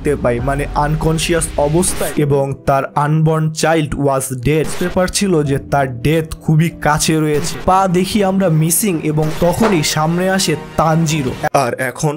দেখতে পাই, মানে আনকনসিয়াস অবস্থায়, এবং তার আনবর্ন চাইল্ড ওয়াজ ডেড। বুঝতে পারছিল যে তার ডেথ খুবই কাছে রয়েছে। পা দেখি আমরা মিসিং, এবং তখনই সামনে আসে তানজিরো। আর এখন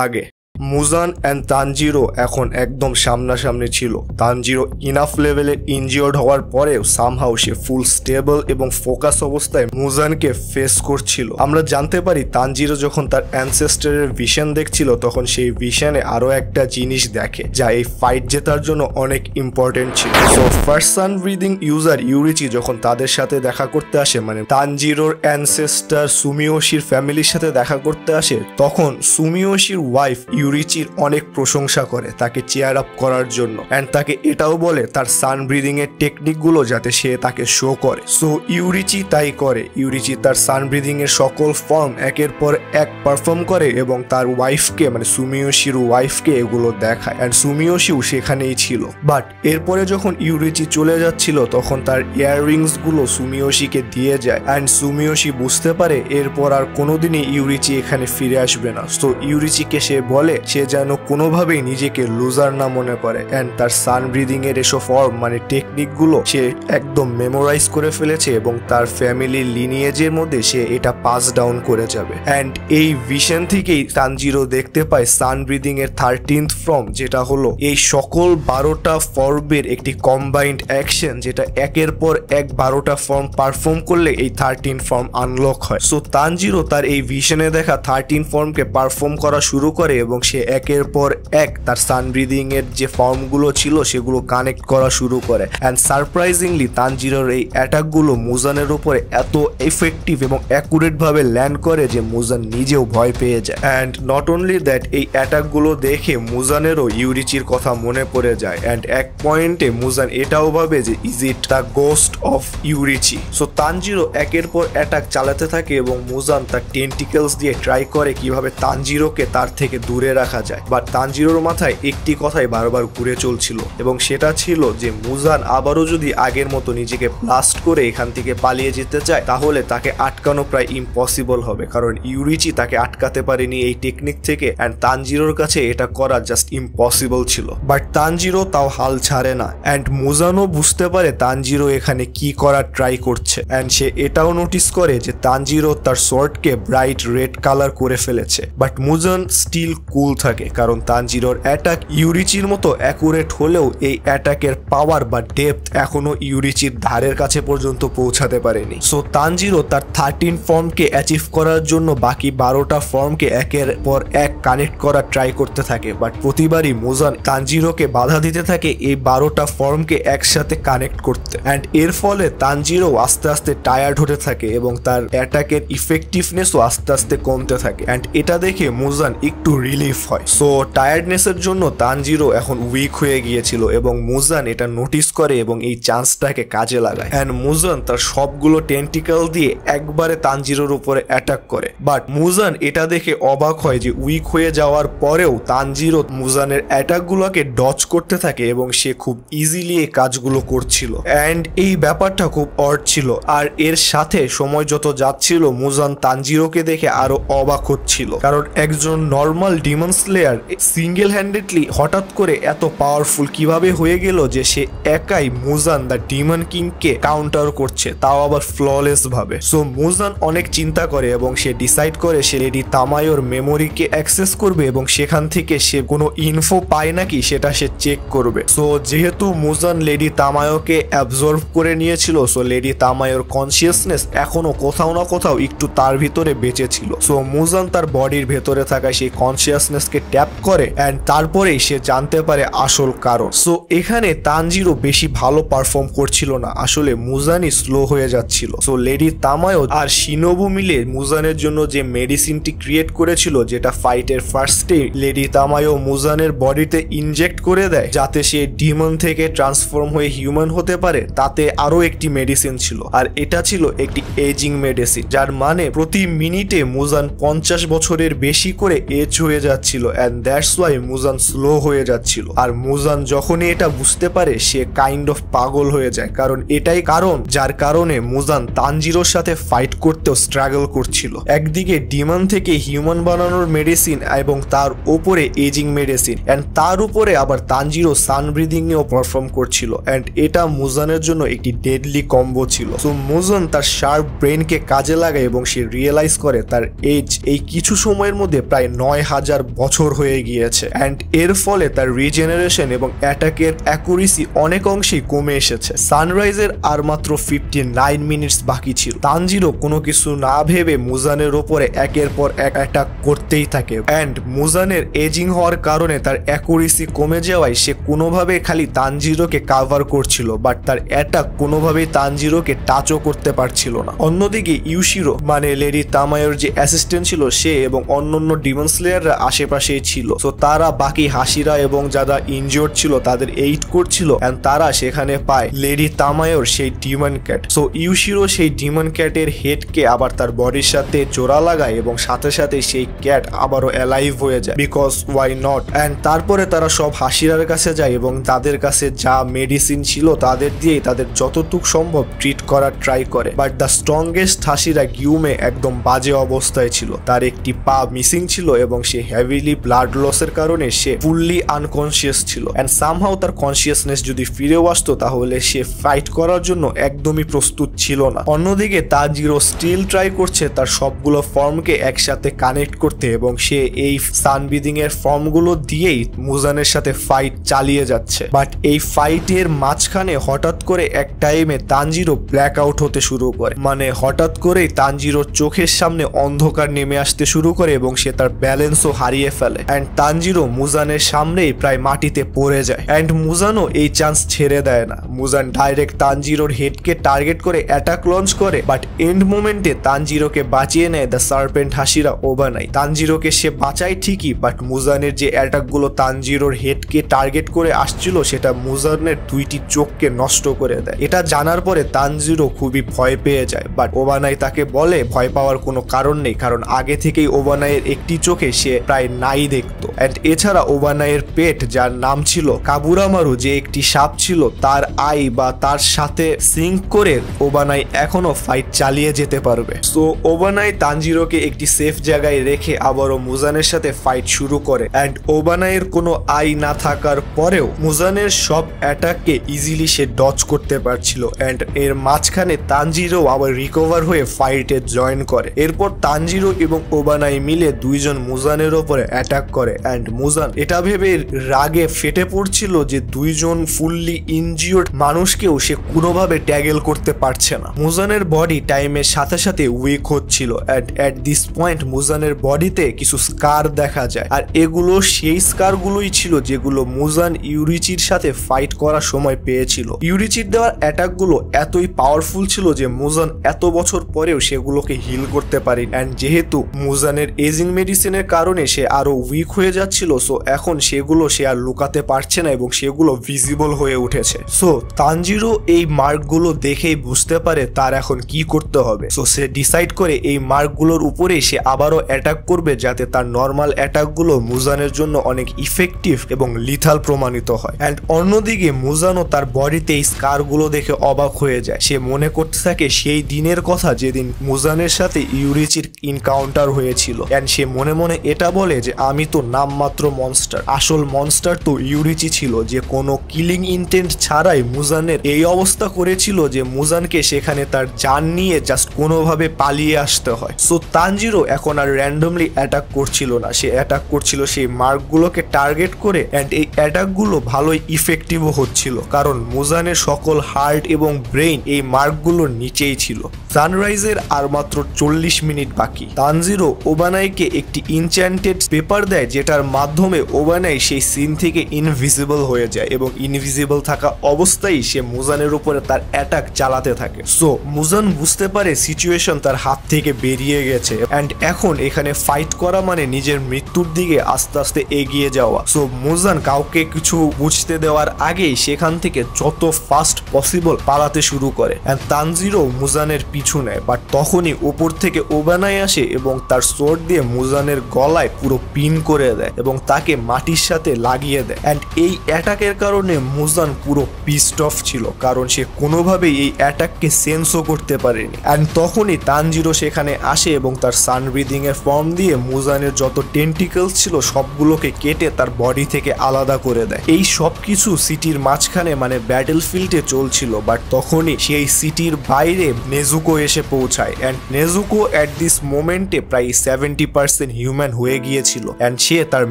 আগে মুজান অ্যান্ড তানজিরো এখন একদম সামনাসামনি ছিল। তানজিরো ইনাফ লেভেলের ইনজিওর্ড হওয়ার পরেও সামহাউ সে ফুল স্টেবল এবং ফোকাস অবস্থায় মুজানকে ফেস করছিল। আমরা জানতে পারি তানজিরো যখন তার অ্যানসেস্টারের ভিশন দেখছিল তখন সেই ভিশনে আরো একটা জিনিস দেখে যা এই ফাইট জেতার জন্য অনেক ইম্পর্টেন্ট ছিল। সো ফার্স্ট সান ব্রিদিং ইউজার ইউরিচি যখন তাদের সাথে দেখা করতে আসে, মানে তানজিরোর অ্যানসেস্টার সুমিওশির ফ্যামিলির সাথে দেখা করতে আসে, তখন সুমিওশির ওয়াইফ ইউরিচির অনেক প্রশংসা করে তাকে চেয়ার আপ করার জন্য, এন্ড তাকে এটাও বলে তার সান ব্রিদিং এর টেকনিক গুলো যাতে সে তাকে শো করে। সো ইউরিচি তাই করে। ইউরিচি তার সান ব্রিদিং এর সকল ফর্ম একের পর এক পারফর্ম করে এবং তার ওয়াইফকে, মানে সুমিওশির ওয়াইফকে এগুলো দেখায়, এন্ড সুমিওশিও সেখানেই ছিল। বাট এরপরে যখন ইউরিচি চলে যাচ্ছিল তখন তার ইয়াররিংস গুলো সুমিওশিকে দিয়ে যায়, এন্ড সুমিওশি বুঝতে পারে এরপর আর কোনোদিনই ইউরিচি এখানে ফিরে আসবে না। সো ইউরিচিকে সে বলে সে যেন কোনোভাবেই নিজেকে লুজার না মনে করে, এন্ড তার সান ব্রিদিং এর এসব ফর্ম মানে টেকনিক গুলো সে একদম মেমোরাইজ করে ফেলেছে এবং তার ফ্যামিলির লিনিয়েজের মধ্যে সে এটা পাস ডাউন করে যাবে। এন্ড এই ভিশন থেকেই তানজিরো দেখতে পায় সান ব্রিদিং এর 13th ফর্ম, যেটা হলো এই সকল 12টা ফর্মের একটি কম্বাইন্ড অ্যাকশন, যেটা একের পর এক 12টা ফর্ম পারফর্ম করলে এই 13 ফর্ম আনলক হয়। সো তানজিরো তার এই ভিশনে দেখা 13 ফর্মকে পারফর্ম করা শুরু করে এবং সে একের পর এক তার সান ব্রিদিং এর যে ফর্মগুলো ছিল সেগুলো কানেক্ট করা শুরু করে। এন্ড সারপ্রাইজিংলি তানজিরোর এই অ্যাটাক গুলো মুজানের উপরে এত এফেক্টিভ এবং অ্যাকুরেট ভাবে ল্যান্ড করে যে মুজান নিজেও ভয় পেয়ে যায়। এন্ড নট অনলি দ্যাট, এই অ্যাটাক গুলো দেখে মুজানেরও ইউরিচির কথা মনে পড়ে যায়, এন্ড এক পয়েন্টে মুজান এটাও ভাবে যে is it the ghost of Yoriichi. So Tanjiro একের পর অ্যাটাক চালাতে থাকে এবং মুজান তার টেন্টিকেলস দিয়ে ট্রাই করে কিভাবে তানজিরোকে তার থেকে দূরে রাখা যায়। বাট তানজিরোর মাথায় একটি কথাই বারবার ঘুরে চলছিল এবং সেটা ছিল যে মুজান আবারও যদি আগের মতো নিজেকে ব্লাস্ট করে এখান থেকে পালিয়ে যেতে চায় তাহলে তাকে আটকানো প্রায় ইম্পসিবল হবে, কারণ ইউরিচি তাকে আটকাতে পারেনি এই টেকনিক থেকে, এন্ড তানজিরোর কাছে এটা করা জাস্ট ইম্পসিবল ছিল। বাট তানজিরো তাও হাল ছাড়ে না, এন্ড মুজানও বুঝতে পারে তানজিরো এখানে কি করার ট্রাই করছে, এন্ড সে এটাও নোটিস করে যে তানজিরো তার সোর্ডকে ব্রাইট রেড কালার করে ফেলেছে। বাট মুজান স্টিল কুল থাকে কারণ তানজিরোর অ্যাটাক ইউরিচির মতো অ্যাকুরেট হলেও এই অ্যাটাকের পাওয়ার বা ডেপথ এখনো ইউরিচির ধারের কাছে পর্যন্ত পৌঁছাতে পারেনি। সো তানজিরো তার 13 ফর্মকে অ্যাচিভ করার জন্য বাকি 12টা ফর্মকে একের পর এক কানেক্ট করার ট্রাই করতে থাকে, বাট প্রতিবারই মুজান তানজিরোকে বাধা দিতে থাকে এই 12টা ফর্মকে একসাথে কানেক্ট করতে, এন্ড এর ফলে তানজিরো আস্তে আস্তে টায়ার্ড হতে থাকে এবং তার অ্যাটাকের ইফেক্টিভনেসও আস্তে আস্তে কমতে থাকে, এন্ড এটা দেখে মুজান একটু রিলিফ হয়। সো টায়ার্ডনেসের জন্য তানজিরো এখন উইক হয়ে গিয়েছিল এবং মুজান এটা নোটিস করে এবং এই চান্সটাকে কাজে লাগায়, এন্ড মুজান তার সবগুলো টেন্টিকল দিয়ে একবারে তানজিরোর উপরে অ্যাটাক করে। বাট মুজান এটা দেখে অবাক হয় যে উইক হয়ে যাওয়ার পরেও তানজিরো মুজানের অ্যাটাক গুলোকে ডচ করতে থাকে এবং সে খুব ইজিলি এই কাজগুলো করছিল, এন্ড এই ব্যাপারটা খুব অড ছিল। আর এর সাথে সময় যত যাচ্ছিল মুজান তানজিরোকে দেখে আরো অবাক হচ্ছিল, কারণ একজন normal Demon Slayer single handedly হঠাৎ করে এত পাওয়ারফুল কিভাবে হয়ে গেল যে সে একাই মুজান দ্য ডিমন কিং কে কাউন্টার করছে, তাও আবার ফ্ললেস ভাবে। সো মুজান অনেক চিন্তা করে এবং সে ডিসাইড করে সে লেডি তামায়োর মেমোরিকে অ্যাক্সেস করবে এবং সেখান থেকে সে কোনো ইনফো পায় নাকি সেটা সে চেক করবে। সো যেহেতু মুজান লেডি তামায়োকে অ্যাবজর্ভ করে নিয়েছিল, সো লেডি তামায়োর কনসিয়াসনেস এখনো কোথাও না কোথাও একটু তার ভিতরে বেঁচে ছিল। সো মুজান তার বডির ভেতরে থাকা সেই কনসিয়াসনেসকে ট্যাপ করে, এন্ড তারপরেই সে জানতে পারে আসল কারণ। সো এখানে তানজিরো বেশি ভালো পারফর্ম করছিল না, আসলে মুজানই স্লো হয়ে যাচ্ছিল। সো লেডি তামায়ো আর শিনোবু মিলে মুজানের জন্য যে মেডিসিনটি ক্রিয়েট করেছিল, যেটা ফাইটের ফার্স্টে লেডি তামায়ো মুজানের বডিতে ইনজেক্ট করে দেয় যাতে সে ডিমন থেকে ট্রান্সফর্ম হয়ে হিউম্যান হতে পারে, তাতে আরো একটি মেডিসিন ছিল, আর এটা ছিল একটি এজিং মেডিসিন, যার মানে প্রতি মিনিটে মুজান 50 বছরের বেশি করে এজ হয়ে যাচ্ছে। যাচ্ছিল এন্ড দ্যাটস ওয়াই মুজান স্লো হয়ে যাচ্ছিল। আর মুজান যখনই এটা বুঝতে পারে সে কাইন্ড অফ পাগল হয়ে যায়, কারণ এটাই কারণ যার কারণে মুজান তানজিরোর সাথে ফাইট করতেও স্ট্রাগল করছিল। একদিকে ডিমন থেকে হিউম্যান বানানোর মেডিসিন এবং তার উপরে এজিং মেডিসিন এন্ড তার উপরে আবার তানজিরো সান ব্রিদিং নিয়েও পারফর্ম করছিল এন্ড এটা মুজানের জন্য একটি ডেডলি কম্বো ছিল। সো মুজান তার শার্প ব্রেনকে কাজে লাগায় এবং সে রিয়েলাইজ করে তার এজ এই কিছু সময়ের মধ্যে প্রায় 9000 বছর হয়ে গিয়েছে এন্ড এর ফলে তার রিজেনারেশন এবং অ্যাটাকের অ্যাকুরেসি অনেক অংশেই কমে এসেছে। সানরাইজের আর মাত্র 59 মিনিটস বাকি ছিল। তানজিরো কোনো কিছু না ভেবে মুজানের ওপরে একের পর এক অ্যাটাক করতেই থাকে এন্ড মুজানের এজিং হওয়ার কারণে তার অ্যাকুরেসি কমে যাওয়ায় সে কোনোভাবে খালি তানজিরোকে কাভার করছিল, বাট তার অ্যাটাক কোনোভাবেই তানজিরোকে টাচও করতে পারছিল না। অন্যদিকে ইউশিরো মানে লেডি তামায়োর যে অ্যাসিস্ট্যান্ট ছিল সে এবং অন্যান্য ডিমন স্লেয়াররা আশেপাশেই ছিল। সো তারা বাকি হাসিরা এবং যারা ইনজিওর্ড ছিল তাদের এইড করছিল এন্ড তারা সেখানে পায় লেডি তামায়োর সেই ডিমন ক্যাট। সো ইউশিরো সেই ডিমন ক্যাটের হেডকে আবার তার বডির সাথে জোড়া লাগায় এবং সাথে সাথে সেই ক্যাট আবারও অ্যালাইভ হয়ে যায়, বিকজ ওয়াই নট। এন্ড তারপরে তারা সব হাসিরার কাছে যায় এবং তাদের কাছে যা মেডিসিন ছিল তাদের দিয়েই তাদের যতটুক সম্ভব ট্রিট করার ট্রাই করে। বাট দ্য স্ট্রংগেস্ট হাসিরা গিউমে একদম বাজে অবস্থায় ছিল, তার একটি পা মিসিং ছিল এবং সে হেভিলি ব্লাড লসের কারণে সে ফুললি আনকনসিয়াস ছিল এন্ড সামহাউ তার কনসিয়াসনেস যদি ফিরেও আসতো তাহলে সে ফাইট করার জন্য একদমই প্রস্তুত ছিল না। অন্যদিকে তানজিরো স্টিল ট্রাই করছে তার সবগুলো ফর্মকে একসাথে কানেক্ট করতে এবং সে এই সানবিদিং এর ফর্মগুলো দিয়েই মুজানের সাথে ফাইট চালিয়ে যাচ্ছে। বাট এই ফাইটের মাঝখানে হঠাৎ করে এক টাইমে তানজিরো ব্ল্যাক আউট হতে শুরু করে, মানে হঠাৎ করেই তানজিরোর চোখের সামনে অন্ধকার নেমে আসতে শুরু করে এবং সে তার ব্যালেন্সও হারিয়ে ফেলে এন্ড তানজিরো মুজানের সামনেই প্রায় মাটিতে পড়ে যায় এন্ড মুজানও এই চান্স ছেড়ে দেয় না। মুজান ডাইরেক্ট তানজিরোর হেডকে টার্গেট করে অ্যাটাক লঞ্চ করে, বাট এন্ড মোমেন্টে তানজিরোকে বাঁচিয়ে নেয় দ্য সার্পেন্ট হাসিরা ওবানাই। তানজিরোকে সে বাঁচায় ঠিকই, বাট মুজানের যে অ্যাটাকগুলো তানজিরোর হেডকে টার্গেট করে আসছিল সেটা মুজানের দুইটি চোখকে নষ্ট করে দেয়। এটা জানার পরে তানজিরো খুবই ভয় পেয়ে যায়, বাট ওবানাই তাকে বলে ভয় পাওয়ার কোনো কারণ নেই, কারণ আগে থেকেই ওবানাইয়ের একটি চোখে সে প্রায় নাই দেখতো এন্ড এছাড়া ওবানাইয়ের পেট যার নাম ছিল কাবুরামারু যে একটি সাপ ছিল তার আই বা তার সাথে সিঙ্ক করে ওবানাই এখনো ফাইট চালিয়ে যেতে পারবে। সো ওবানাই তানজিরোকে একটি সেফ জায়গায় রেখে আবারও মুজানের সাথে ফাইট শুরু করে এন্ড ওবানাইয়ের কোনো আই না থাকার পরেও মুজানের সব অ্যাটাককে ইজিলি সে ডজ করতে পারছিল এন্ড এর মাঝখানে তানজিরো আবার রিকভার হয়ে ফাইটে জয়েন করে। এরপর তানজিরো এবং ওবানাই মিলে দুইজন মুজানের ওপরে অ্যাটাক করে এন্ড মুজান এটা ভেবে রাগে ফেটে পড়ছিল যে দুইজন ফুললি ইনজিওর্ড মানুষকেও সে কোনোভাবে ট্যাগেল করতে পারছে না। মুজানের বডি টাইমের সাথে সাথে উইক হচ্ছিল এন্ড এট দিস পয়েন্ট মুজানের বডিতে কিছু স্কার দেখা যায় আর এগুলো সেই স্কারগুলোই ছিল যেগুলো মুজান ইউরিচির সাথে ফাইট করার সময় পেয়েছিল। ইউরিচির দেওয়ার অ্যাটাকগুলো এতই পাওয়ারফুল ছিল যে মুজান এত বছর পরেও সেগুলোকে হিল করতে পারে এন্ড যেহেতু মুজানের এজিং মেডিসিনের কারণে সে আরো উইক হয়ে যাচ্ছিল, সো এখন সেগুলো সে আর লুকাতে পারছে না এবং সেগুলো ভিজিবল হয়ে উঠেছে। সো তানজিরো এই মার্কগুলো দেখেই বুঝতে পারে তার এখন কি করতে হবে। সো সে ডিসাইড করে এই মার্কগুলোর উপরেই সে আবারও অ্যাটাক করবে যাতে তার নর্মাল অ্যাটাকগুলো মুজানের জন্য অনেক ইফেক্টিভ এবং লিথাল প্রমাণিত হয়। এন্ড অন্যদিকে মুজানও তার বডিতে এই স্কারগুলো দেখে অবাক হয়ে যায়। সে মনে করতে থাকে সেই দিনের কথা যেদিন মুজানের সাথে ইউরিচির ইনকাউন্টার হয়েছিল এন্ড সে মনে মনে এটা বলে যে আমি তো নামমাত্র মনস্টার, আসল মনস্টার তো ইউরিচি ছিল যে কোনো কিলিং ইন্টেন্ট ছাড়াই মুজানের এই অবস্থা করেছিল যে মুজানকে সেখানে তার জান নিয়ে জাস্ট কোনোভাবে পালিয়ে আসতে হয়। সো তানজিরো এখন আর র্যান্ডমলি অ্যাটাক করছিল না, সে অ্যাটাক করছিল সেই মার্কগুলোকে টার্গেট করে এন্ড এই অ্যাটাকগুলো ভালোই ইফেক্টিভও হচ্ছিল কারণ মুজানের সকল হার্ট এবং ব্রেইন এই মার্কগুলোর নিচেই ছিল। সানরাইজের আর মাত্র 40 মিনিট বাকি। তানজিরো ওবানাইকে একটি ইনচ্যান্টেড পেপার দেয় যেটার মাধ্যমে ওবানাই সেই সিন থেকে ইনভিজিবল হয়ে যায় এবং ইনভিজিবল থাকা অবস্থায় সে মুজানের উপরে তার অ্যাটাক চালাতে থাকে। সো মুজান বুঝতে পারে সিচুয়েশন তার হাত থেকে বেরিয়ে গেছে এন্ড এখন এখানে ফাইট করা মানে নিজের মৃত্যুর দিকে আস্তে আস্তে এগিয়ে যাওয়া। সো মুজান কাউকে কিছু বুঝতে দেওয়ার আগেই সেখান থেকে যত ফাস্ট পসিবল পালাতে শুরু করে এন্ড তানজিরো মুজানের পিছু নেয়। বাট তখনই উপর থেকে ওবানাই আসে এবং তার সোর্ড দিয়ে মুজানের গলায় পুরো পিন করে দেয় এবং তাকে মাটির সাথে লাগিয়ে দেয়। এন্ড এই অ্যাটাকের কারণে মুজান পুরো পিসড অফ ছিল, কারণ সে কোনোভাবেই এই অ্যাটাককে সেন্সও করতে পারেনি। এন্ড তখনই তানজিরো সেখানে আসে এবং তার সান ব্রিদিং এর ফর্ম দিয়ে মুজানের যত টেন্টিকলস ছিল সবগুলোকে কেটে তার বডি থেকে আলাদা করে দেয়। এই সবকিছু সিটির মাঝখানে মানে ব্যাটল ফিল্ডে চলছিল। বাট তখনই সেই সিটির বাইরে নেজুকো এসে পৌঁছায় এন্ড নেজুকো এট দিস মোমেন্টে প্রায় 70% হিউম্যান হয়ে গিয়েছিল এন্ড সে তার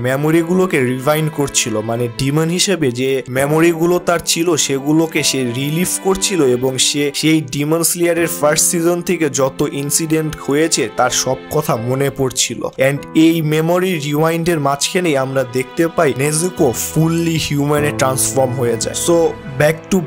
মেমোরিগুলোকে রিভাইন্ড করছিল, মানে ডিমন হিসেবে যে মেমোরিগুলো তার ছিল সেগুলোকে সে রিলিভ করছিল এবং সে সেই ডিমন স্লেয়ারের ফার্স্ট সিজন থেকে যত ইনসিডেন্ট হয়েছে তার সব কথা মনে পড়ছিল। এন্ড এই মেমোরি রিওয়াইন্ডের মাঝখানেই আমরা দেখতে পাই নেজুকো ফুললি হিউম্যানে ট্রান্সফর্ম হয়ে যায়। সো ব্যাক টু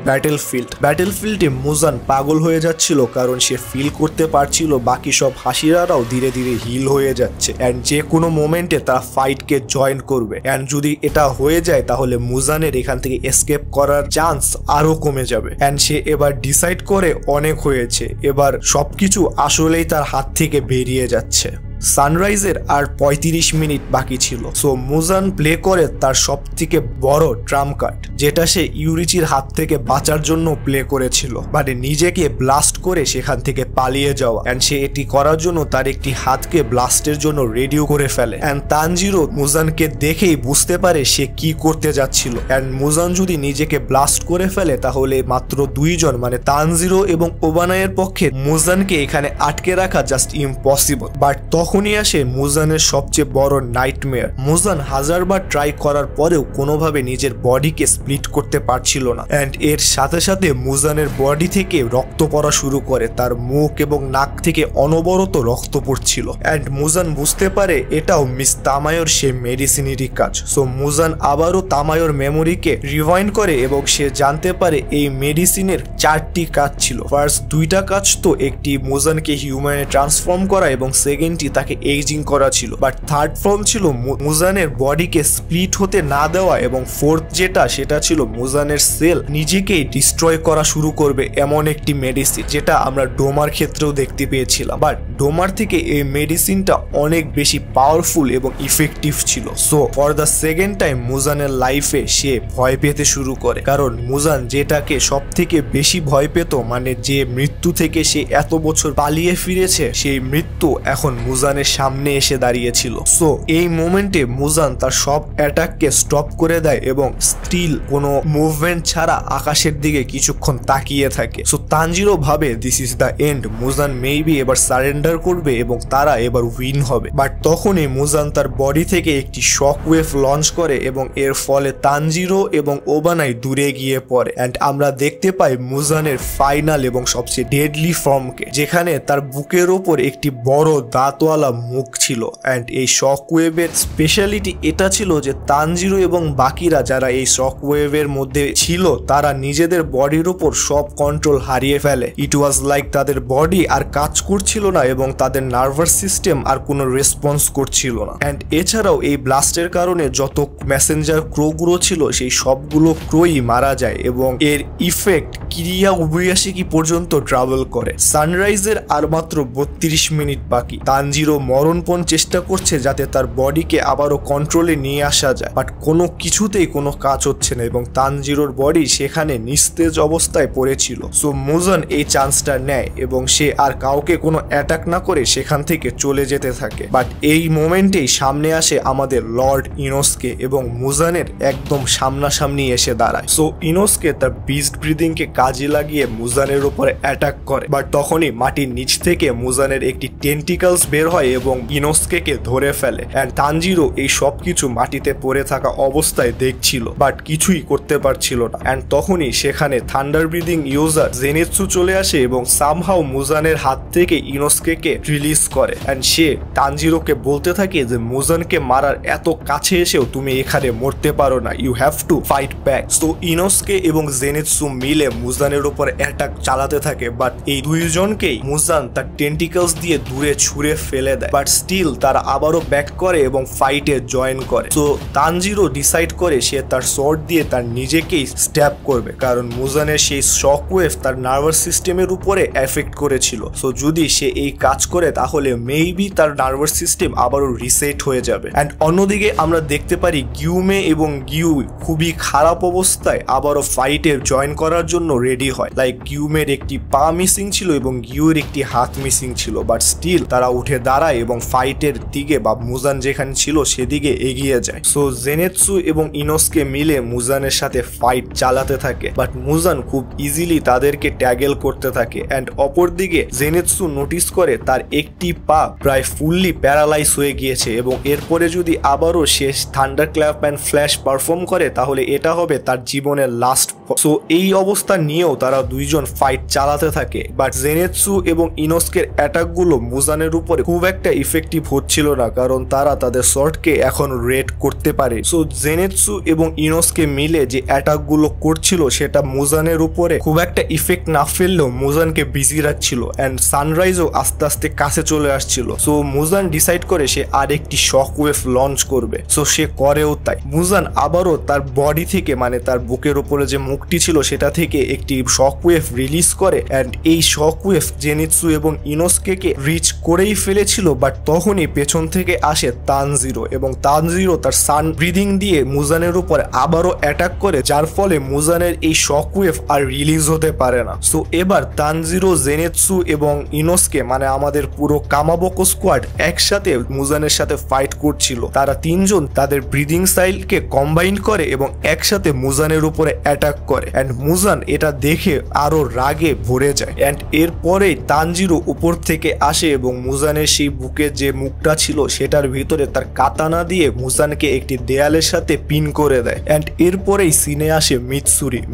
ব্যাটেলফিল্ডে মুজান পাগল হয়ে যাচ্ছিল, কারণ সে ফিল করতে পারছিল বাকি সব হাসিরারাও ধীরে ধীরে হিল হয়ে যাচ্ছে এন্ড যে কোনো মোমেন্টে তারা ফাইটকে জয়েন করবে। এন্ড যদি এটা হয়ে যায় তাহলে মুজানের এখান থেকে এসকেপ করার চান্স আরো কমে যাবে। এন্ড সে এবার ডিসাইড করে অনেক হয়েছে, এবার সবকিছু আসলেই তার হাত থেকে বেরিয়ে যাচ্ছে। সানরাইজের আর 35 মিনিট বাকি ছিল। সো মুজান প্লে করে তার সব থেকে বড় ট্রাম্প কার্ড, যেটা সে ইউরিচির হাত থেকে বাঁচার জন্য প্লে করেছিল, মানে নিজেকে ব্লাস্ট করে সেখান থেকে পালিয়ে যাওয়া। এন্ড সে এটি করার জন্য তার একটি হাতকে ব্লাস্টের জন্য রেডিও করে ফেলে। এন্ড তানজিরো মুজানকে দেখেই বুঝতে পারে সে কি করতে যাচ্ছিল। এন্ড মুজান যদি নিজেকে ব্লাস্ট করে ফেলে তাহলে মাত্র দুইজন মানে তানজিরো এবং ওবানাইয়ের পক্ষে মুজানকে এখানে আটকে রাখা জাস্ট ইম্পসিবল। বাট তখনই আসে মুজানের সবচেয়ে বড় নাইটমেয়ার। মুজান হাজারবার ট্রাই করার পরেও কোনোভাবে নিজের বডিকে স্প্লিট করতে পারছিল না এন্ড এর সাথে সাথে মুজানের বডি থেকে রক্ত পড়া শুরু করে, তার মুখ এবং নাক থেকে অনবরত রক্ত পড়ছিল। এন্ড মুজান বুঝতে পারে এটাও মিস তামায়োর সেই মেডিসিনেরই কাজ। সো মুজান আবারও তামায়োর মেমোরিকে রিভাইন্ড করে এবং সে জানতে পারে এই মেডিসিনের 4টি কাজ ছিল। ফার্স্ট 2টা কাজ তো একটি মুজানকে হিউম্যানে ট্রান্সফর্ম করা এবং সেকেন্ডটি তাকে এইজিং করা ছিল। বাট থার্ড ফর্ম ছিল মুজানের বডিকে স্প্লিট হতে না দেওয়া এবং ফোর্থ যেটা সেটা ছিল মুজানের সেল নিজেকেই ডিস্ট্রয় করা শুরু করবে এমন একটি মেডিসিন, যেটা আমরা ডোমার ক্ষেত্রেও দেখতে পেয়েছিলাম। বাট ডোমার থেকে এই মেডিসিনটা অনেক বেশি পাওয়ারফুল এবং ইফেক্টিভ ছিল। So for the second time মুজানের লাইফে সে ভয় পেতে শুরু করে, কারণ মুজান যেটাকে সব থেকে বেশি ভয় পেত, মানে যে মৃত্যু থেকে সে এত বছর পালিয়ে ফিরেছে, সেই মৃত্যু এখন মুজানের সামনে এসে দাঁড়িয়েছিল। সো এই মোমেন্টে মুজান তার সব অ্যাটাককে স্টপ করে দেয় এবং স্টিল কোনো মুভমেন্ট ছাড়া আকাশের দিকে কিছুক্ষণ তাকিয়ে থাকে। সো তানজিরো ভাবে this is the end, Muzan maybe এবার সারেন্ডার করবে এবং তারা এবার উইন হবে। বাট তখনই মুজান তার বডি থেকে একটি শক ওয়েভ লঞ্চ করে এবং এর ফলে তানজিরো এবং ওবানাই দূরে গিয়ে পড়ে। এন্ড আমরা দেখতে পাই মুজানের ফাইনাল এবং সবচেয়ে ডেডলি ফর্মকে, যেখানে তার বুকের ওপর একটি বড় দাঁতওয়ালা মুখ ছিল। এন্ড এই শক ওয়েভের স্পেশালিটি এটা ছিল যে তানজিরো এবং বাকিরা যারা এই শক ওয়েভের মধ্যে ছিল তারা নিজেদের বডির উপর সব কন্ট্রোল হারিয়ে ফেলে। ইট ওয়াজ লাইক তাদের বডি আর কাজ করছিল না এবং তাদের নার্ভাস সিস্টেম আর কোনো রেসপন্স করছিল না। এন্ড এছাড়াও এই ব্লাস্টের কারণে যত মেসেঞ্জার ক্রোগুলো ছিল সেই সবগুলো ক্রোই মারা যায় এবং এর ইফেক্ট কিরিয়া উবিয়াশিকি পর্যন্ত ট্রাভেল করে। সানরাইজের আর মাত্র 32 মিনিট বাকি। তানজিরো মরণপণ চেষ্টা করছে যাতে তার বডিকে আবারও কন্ট্রোলে নিয়ে আসা যায়, বাট কোনো কিছুতেই কোনো কাজ হচ্ছে না এবং তানজিরোর বডি সেখানে নিস্তেজ অবস্থায় পড়েছিল। সো মুজান এই চান্সটা নেয় এবং সে আর কাউকে কোনো অ্যাটাক না করে সেখান থেকে চলে যেতে থাকে। বাট এই মোমেন্টেই সামনে আসে আমাদের লর্ড ইনোসকে এবং মুজানের একদম সামনাসামনি এসে দাঁড়ায়। সো ইনোসকে তার বিস্ট ব্রিদিং কে কাজে লাগিয়ে মুজানের উপরে অ্যাটাক করে। বাট তখনই মাটির নিচ থেকে মুজানের একটি টেন্টিকলস বের হয় এবং ইনোসকে ধরে ফেলে। এন্ড তানজিরো এই সবকিছু মাটিতে পড়ে থাকা অবস্থায় দেখছিল, বাট কিছুই করতে পারছিল না। এন্ড তখনই সেখানে থান্ডার ব্রিদিং ইউজার জেনেৎসু চলে আসে এবং সামহাও মুজানের হাত থেকে ইনোসকে রিলিজ করে। এন্ড সে তানজিরোকে বলতে থাকে যে মুজানকে মারার এত কাছে এসেও তুমি এখানে মরতে পারো না, you have to fight back. So Inosuke এবং জেনেৎসু মিলে মুজানের উপর অ্যাটাক চালাতে থাকে, বাট এই দুইজনকেই মুজান তার টেন্টিকলস দিয়ে দূরে ছুঁড়ে ফেলে দেয়। বাট স্টিল তারা আবারও ব্যাক করে এবং ফাইটে জয়েন করে। সো তানজিরো ডিসাইড করে সে তার শর্ট দিয়ে দিয়ে তার নিজেকেই স্ট্যাব করবে, কারণ মুজানের সেই শক ওয়েভ তার নার্ভাস সিস্টেমের উপরে এফেক্ট করেছিল। সো যদি সে এই কাজ করে তাহলে মেবি তার নার্ভাস সিস্টেম আবারও রিসেট হয়ে যাবে। অ্যান্ড অন্যদিকে আমরা দেখতে পারি গিউমে এবং গিউ খুবই খারাপ অবস্থায় আবারও ফাইটে জয়েন করার জন্য রেডি হয়। লাইক গিউমের একটি পা মিসিং ছিল এবং গিউর একটি হাত মিসিং ছিল, বাট স্টিল তারা উঠে দাঁড়ায় এবং ফাইটের দিকে বা মুজান যেখানে ছিল সেদিকে এগিয়ে যায়। সো জেনেৎসু এবং ইনোসকে মিলে মুজানের সাথে ফাইট চালাতে থাকে, বাট মুজান খুব ইজিলি তাদেরকে ট্যাগেল করতে থাকে। অ্যান্ড অপরদিকে জেনেৎসু নোটিস করে তার একটি পা প্রায় ফুললি প্যারালাইজ হয়ে গিয়েছে এবং এরপরে যদি আবারও শেষ thunder clap and flash perform করে তাহলে এটা হবে তার জীবনের লাস্ট। সো এই অবস্থা নিয়েও তারা দুইজন ফাইট চালাতে থাকে, বাট জেনেৎসু এবং ইনোসকের অ্যাটাকগুলো মুজানের উপরে খুব একটা ইফেক্টিভ হচ্ছিল না, কারণ তারা তাদের শর্টকে এখন রেড করতে পারে। সো জেনেৎসু এবং ইনোসকে মিলে যে অ্যাটাকগুলো করছিল সেটা মুজানের উপরে খুব একটা ইফেক্ট না ফেললেও মুজানকে বিজি রাখছিল। অ্যান্ড সানরাইজও আস্তে আস্তে কাছে চলে আসছিল। সো মুজান ডিসাইড করে সে আরেকটি শক ওয়েভ লঞ্চ করবে। সো সে করেও তাই। মুজান আবারও তার বডি থেকে মানে তার বুকের উপরে যে মুখটি ছিল সেটা থেকে একটি শক ওয়েভ রিলিজ করে। অ্যান্ড এই শক ওয়েভ জেনিৎসু এবং ইনোসকে রিচ করেই ফেলেছিল, বাট তখনই পেছন থেকে আসে তানজিরো এবং তানজিরো তার সান ব্রিদিং দিয়ে মুজানের উপর আবারও অ্যাটাক করে, যার ফলে মুজানের এই শক ওয়েভ আর রিলিজ হতে পারে না। সো এবার তানজিরো, জেনেৎসু এবং ইনোসকে মানে আমাদের পুরো কামাবোকো স্কোয়াড একসাথে মুজানের সাথে ফাইট করছিল। তারা তিনজন তাদের ব্রিদিং স্টাইলকে কম্বাইন করে এবং একসাথে মুজানের উপরে অ্যাটাক করে। অ্যান্ড মুজান এটা দেখে আরো রাগে ভরে যায়। অ্যান্ড এরপরেই তানজিরো উপর থেকে আসে এবং মুজানের সেই বুকের যে মুখটা ছিল সেটার ভিতরে তার কাতানা দিয়ে মুজানকে একটি দেয়ালের সাথে পিন করে দেয়। অ্যান্ড এরপরেই সিনে আসে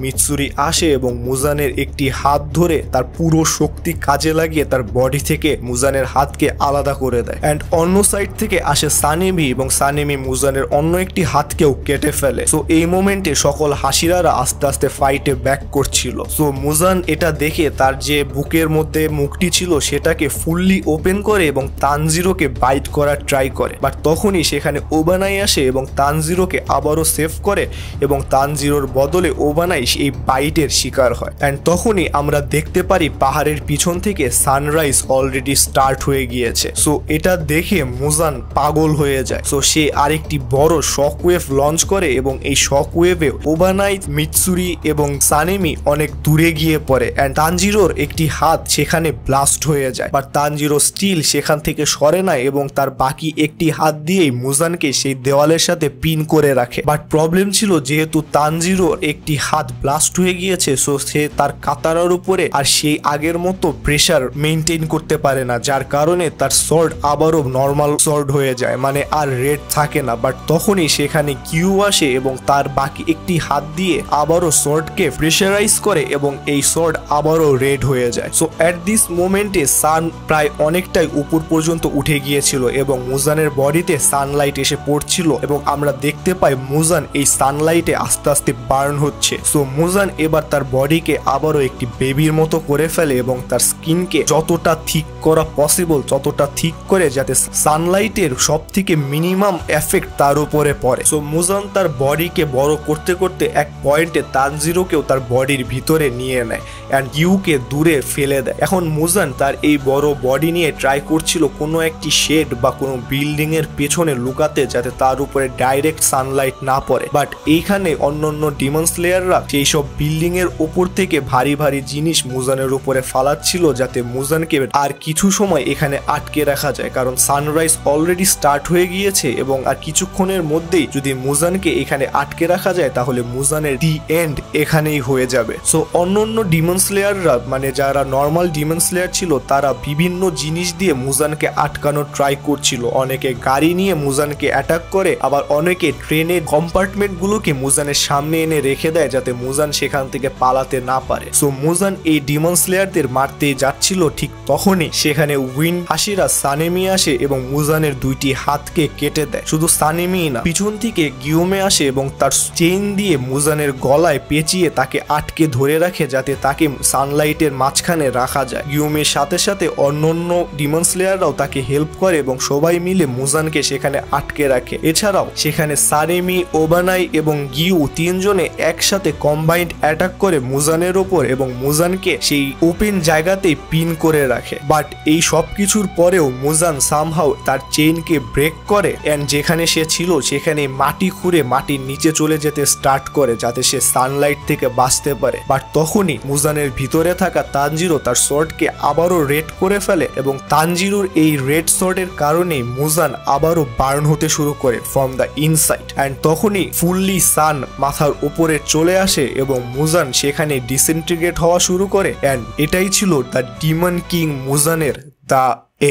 মিৎসুরি আসে এবং মুজানের একটি হাত ধরে তার পুরো শক্তি কাজে লাগিয়ে তার বডি থেকে মুজানের হাতকে আলাদা করে দেয়। অ্যান্ড অন্য সাইড থেকে আসে সানেমি এবং সানেমি মুজানের অন্য একটি হাতকেও কেটে ফেলে। সো এই মোমেন্টে সকল হাসিরারা আস্তে আস্তে ফাইটে ব্যাক করছিল। সো মুজান এটা দেখে তার যে বুকের মধ্যে মুখটি ছিল সেটাকে ফুললি ওপেন করে এবং তানজিরোকে বাইট করার ট্রাই করে, বাট তখনই সেখানে ওবানাই আসে এবং তানজিরোকে আবারও সেভ করে এবং তানজিরোর বদলে ওবানাই এই বাইটের শিকার হয়। অ্যান্ড তখনই আমরা দেখতে পারি পাহাড়ের পিছন থেকে সানরাইজ অলরেডি স্টার্ট হয়ে গিয়েছে। সো এটা দেখে মুজান পাগল হয়ে যায়। সো সে আরেকটি বড় শক ওয়েভ লঞ্চ করে এবং এই শক ওয়েভে ওবানাই, মিৎসুরি এবং সানেমি অনেক দূরে গিয়ে পড়ে। অ্যান্ড তানজিরোর একটি হাত সেখানে ব্লাস্ট হয়ে যায়, বাট তানজিরো স্টিল সেখান থেকে সরে না এবং তার বাকি একটি হাত দিয়েই মুজানকে সেই দেওয়ালের সাথে পিন করে রাখে। বাট প্রবলেম ছিল যেহেতু তানজিরোর একটি হাত ব্লাস্ট হয়ে গিয়েছে, সো সে তার কাতারার উপরে আর সেই আগের মতো প্রেসার মেনটেন করতে পারে না, যার কারণে তার সর্ড আবারও নর্মাল সর্ড হয়ে যায়, মানে আর রেড থাকে না। বাট তখনই সেখানে কিউ আসে এবং তার বাকি একটি হাত দিয়ে আবারও সর্ডকে প্রেসারাইজ করে এবং এই সর্ড আবারও রেড হয়ে যায়। সো অ্যাট দিস মোমেন্টে সান প্রায় অনেকটাই উপর পর্যন্ত উঠে গিয়েছিল এবং মুজানের বডিতে সানলাইট এসে পড়ছিল এবং আমরা দেখতে পাই মুজান এই সানলাইটে আস্তে আস্তে বার্ন হচ্ছে। সো মুজান এবার তার বডিকে আবারও একটি বেবির মতো করে ফেলে এবং তার স্কিনকে যতটা থিক করা পসিবল ততটা থিক করে যাতে সানলাইটের সব থেকে মিনিমাম এফেক্ট তার উপরে পড়ে। সো মুজান তার বডিকে বড় করতে করতে এক পয়েন্টে তানজিরোকেও তার বডির ভিতরে নিয়ে নেয় অ্যান্ড ইউকে দূরে ফেলে দেয়। এখন মুজান তার এই বড় বডি নিয়ে ট্রাই করছিল কোনো একটি শেড বা কোনো বিল্ডিং এর পেছনে লুকাতে যাতে তার উপরে ডাইরেক্ট সানলাইট না পড়ে, বাট এইখানে অন্যান্য ডিমন স্লেয়াররা সেই সব বিল্ডিং এর উপর থেকে ভারী ভারী জিনিস মুজানের উপরে ফালাচ্ছিল যাতে মুজানকে আর কিছু সময় এখানে আটকে রাখা যায়, কারণ সানরাইজ অলরেডি স্টার্ট হয়ে গিয়েছে এবং আর কিছুক্ষণের মধ্যেই যদি মুজানকে এখানে আটকে রাখা যায় তাহলে মুজানের দি এন্ড এখানেই হয়ে যাবে। সো অন্যান্য ডিমন স্লেয়াররা মানে যারা নর্মাল ডিমন স্লেয়ার ছিল তারা বিভিন্ন জিনিস দিয়ে মুজানকে আটকানোর ট্রাই করছিল। অনেকে গাড়ি নিয়ে মুজানকে অ্যাটাক করে, আবার অনেকে ট্রেনের কম্পার্টমেন্ট গুলোকে মুজানের সামনে এনে রেখে দেয় যাতে মুজান সেখান থেকে পালাতে না পারে। সো মুজান এই ডিমন স্লেয়ারদের মারতে যাচ্ছিল, ঠিক তখনই সেখানে উইন হাসিরা সানেমি আসে এবং মুজানের দুইটি হাতকে কেটে দেয়। শুধু সানেমি না, পিছন থেকে গিউমে আসে এবং তার চেইন দিয়ে মুজানের গলায় পেঁচিয়ে তাকে আটকে ধরে রাখে যাতে তাকে সানলাইটের মাঝখানে রাখা যায়। গিউমের সাথে সাথে অন্যান্য ডিমন স্লেয়াররাও তাকে হেল্প করে এবং সবাই মিলে মুজানকে সেখানে আটকে রাখে। এছাড়াও সেখানে সানেমি, ওবানাই এবং গিউ তিনজনে একসাথে কম্বাইন্ড অ্যাটাক করে মুজানের ওপর এবং মুজানকে সেই ওপেন জায়গাতেই পিন করে রাখে। বাট এই সব কিছুর পরেও মুজান সামহাউ তার চেইনকে ব্রেক করে এন্ড যেখানে সে ছিল সেখানে মাটি খুঁড়ে মাটির নিচে চলে যেতে স্টার্ট করে যাতে সে সানলাইট থেকে বাঁচতে পারে। বাট তখনই মুজানের ভিতরে থাকা তানজিরো তার সোর্ডকে আবারও রেড করে ফেলে এবং তানজিরোর এই রেড সোর্ডের কারণে মুজান আবারও বার্ন হতে শুরু করে ফ্রম দ্য ইনসাইড এন্ড তখনই ফুললি সান মাথার উপরে চলে আসে এবং মুজান সেখানে ডিসইন্টিগ্রেট হওয়া শুরু করে এন্ড এটাই ছিল দ্য ডিমন কিং মুজানের দ্য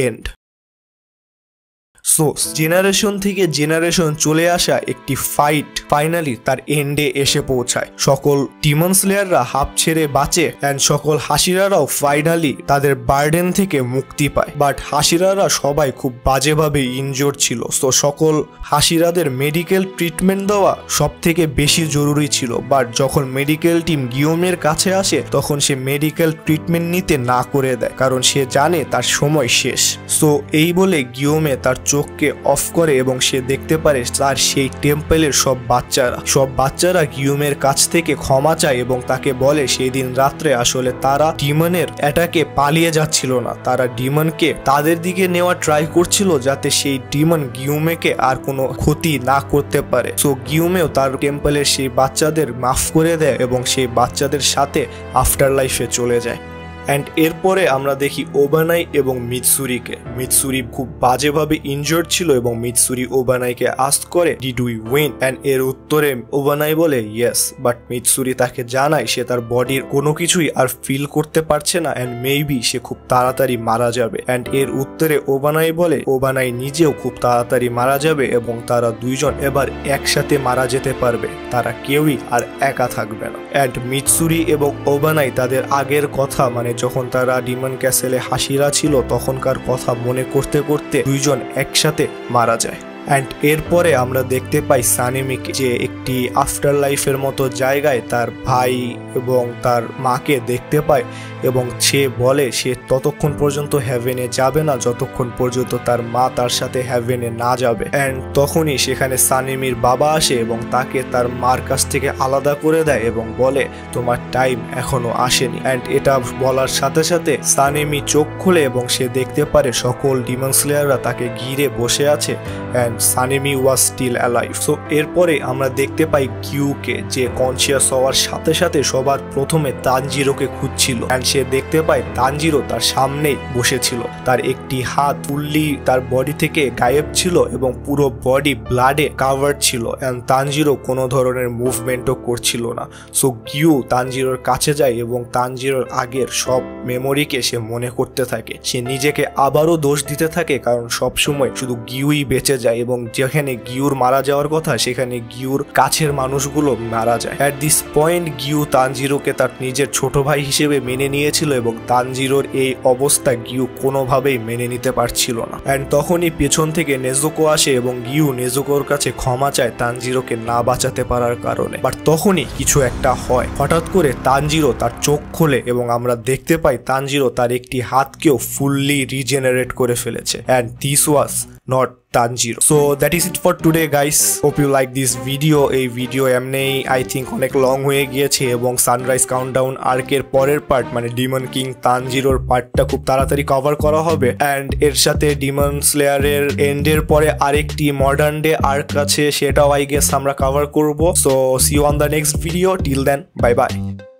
এন্ড। সো জেনারেশন থেকে জেনারেশন চলে আসা একটি ফাইট ফাইনালি তার এন্ডে এসে পৌঁছায়। সকল ডিমন স্লেয়াররা হাফ ছেড়ে বাঁচে এন্ড সকল হাসিরারাও ফাইনালি তাদের বার্ডেন থেকে মুক্তি পায়। বাট হাসিরারা সবাই খুব বাজেভাবে ইনজোর্ড ছিল। সো সকল হাসিরাদের মেডিকেল ট্রিটমেন্ট দেওয়া সব থেকে বেশি জরুরি ছিল। বাট যখন মেডিকেল টিম গিওমের কাছে আসে তখন সে মেডিকেল ট্রিটমেন্ট নিতে না করে দেয় কারণ সে জানে তার সময় শেষ। সো এই বলে গিওমে তার চোখকে অফ করে এবং সে দেখতে পারে তার সেই টেম্পলের সব বাচ্চারা গিউমের কাছ থেকে ক্ষমা চায় এবং তাকে বলে সেই দিন রাত্রে আসলে তারা ডিমনের অ্যাটাকে পালিয়ে যাচ্ছিল না, তারা ডিমনকে তাদের দিকে নেওয়া ট্রাই করছিল যাতে সেই ডিমন গিউমেকে আর কোনো ক্ষতি না করতে পারে। সো গিউমেও তার টেম্পলের সেই বাচ্চাদের মাফ করে দেয় এবং সেই বাচ্চাদের সাথে আফটার লাইফে চলে যায়। অ্যান্ড এরপরে আমরা দেখি ওবানাই এবং মিৎসুরিকে। মিৎসুরি খুব বাজেভাবে ইনজোর্ড ছিল এবং মিৎসুরি ওবানাইকে আস্ক করে ডিড উই উইন অ্যান্ড এর উত্তরে ওবানাই বলে ইয়েস। বাট মিৎসুরি তাকে জানায় সে তার বডির কোনো কিছুই আর ফিল করতে পারছে না অ্যান্ড মেবি সে খুব তাড়াতাড়ি মারা যাবে। অ্যান্ড এর উত্তরে ওবানাই বলে ওবানাই নিজেও খুব তাড়াতাড়ি মারা যাবে এবং তারা দুইজন এবার একসাথে মারা যেতে পারবে, তারা কেউই আর একা থাকবে না। অ্যান্ড মিৎসুরি এবং ওবানাই তাদের আগের কথা মানে যখন তারা ডিমন ক্যাসেলে হাসিরা ছিল তখনকার কথা মনে করতে করতে দুইজন একসাথে মারা যায়। অ্যান্ড এরপরে আমরা দেখতে পাই সানেমিকে যে একটি আফটার লাইফের মতো জায়গায় তার ভাই এবং তার মাকে দেখতে পায় এবং সে বলে সে ততক্ষণ পর্যন্ত হ্যাভেনে যাবে না যতক্ষণ পর্যন্ত তার মা তার সাথে হ্যাভেনে না যাবে। অ্যান্ড তখনই সেখানে সানেমির বাবা আসে এবং তাকে তার মার কাছ থেকে আলাদা করে দেয় এবং বলে তোমার টাইম এখনো আসেনি। অ্যান্ড এটা বলার সাথে সাথে সানেমি চোখ খুলে এবং সে দেখতে পারে সকল ডিমন স্লেয়াররা তাকে ঘিরে বসে আছে and Sanemi was still alive. So এরপরে আমরা দেখতে পাই কিউকে যে কনসিয়াস হওয়ার সাথে সাথে সবার প্রথমে তানজিরোকে খুঁজছিল অ্যান্ড সে দেখতে পায় তানজিরো তার সামনেই বসেছিল, তার একটি হাত ফুললি তার বডি থেকে গায়েব ছিল এবং পুরো বডি ব্লাডে কাভার্ড ছিল অ্যান্ড তানজিরো কোনো ধরনের মুভমেন্টও করছিল না। সো কিউ তানজিরোর কাছে যায় এবং তানজিরোর আগের সব মেমোরিকে সে মনে করতে থাকে। সে নিজেকে আবারও দোষ দিতে থাকে কারণ সবসময় শুধু গিউই বেঁচে যায় এবং যেখানে গিউর মারা যাওয়ার কথা সেখানে গিউর কাছের মানুষগুলো মারা যায়। অ্যাট দিস পয়েন্ট গিউ তানজিরোকে তার নিজের ছোট ভাই হিসেবে মেনে নিয়েছিল এবং তানজিরোর এই অবস্থা গিউ কোনোভাবেই মেনে নিতে পারছিল না। অ্যান্ড তখনই পেছন থেকে নেজুকো আসে এবং গিউ নেজুকোর কাছে ক্ষমা চায় তানজিরোকে না বাঁচাতে পারার কারণে। বাট তখনই কিছু একটা হয়, হঠাৎ করে তানজিরো তার চোখ খোলে এবং আমরা দেখতে পাই তানজিরো তার একটি হাতকেও ফুললি রিজেনারেট করে ফেলেছে and this was not Tanjiro. So that is it for today guys. Hope you like this video. এই ভিডিও এমনি I think অনেক লং হয়ে গিয়েছে এবং সানরাইজ কাউন্টডাউন আর্কের পরের পার্ট মানে ডিমন কিং তানজিরোর পার্টটা খুব তাড়াতাড়ি কভার করা হবে অ্যান্ড এর সাথে ডিমন স্লেয়ারের এন্ডের পরে আরেকটি মডার্ন ডে আর্ক আছে, সেটাও I guess আমরা কভার করব। So see you on the next video. Till then, bye bye.